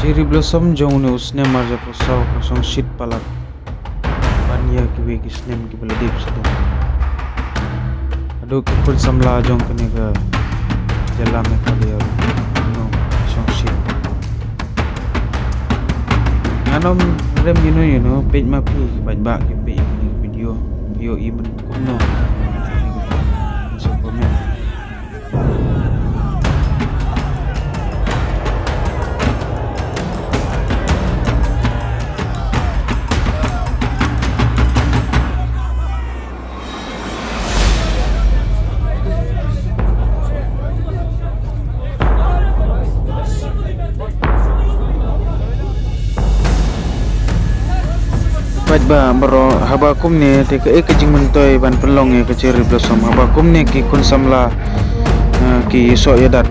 Cherry blossom jong ne snem marja ko saw ko shongshit palat. Banya ki we ki snem ki bala dip sedem. Ado ki pul samla jong kene ga jala me kali ya no shongshit. Anom rem page ma pi baj ba ki page ni video yo i men kuno. So komen. Ba baro habakum ne te ke jing mentoy ban pelong e ke cherry blossom habakum ne ki kun samla ki so yadat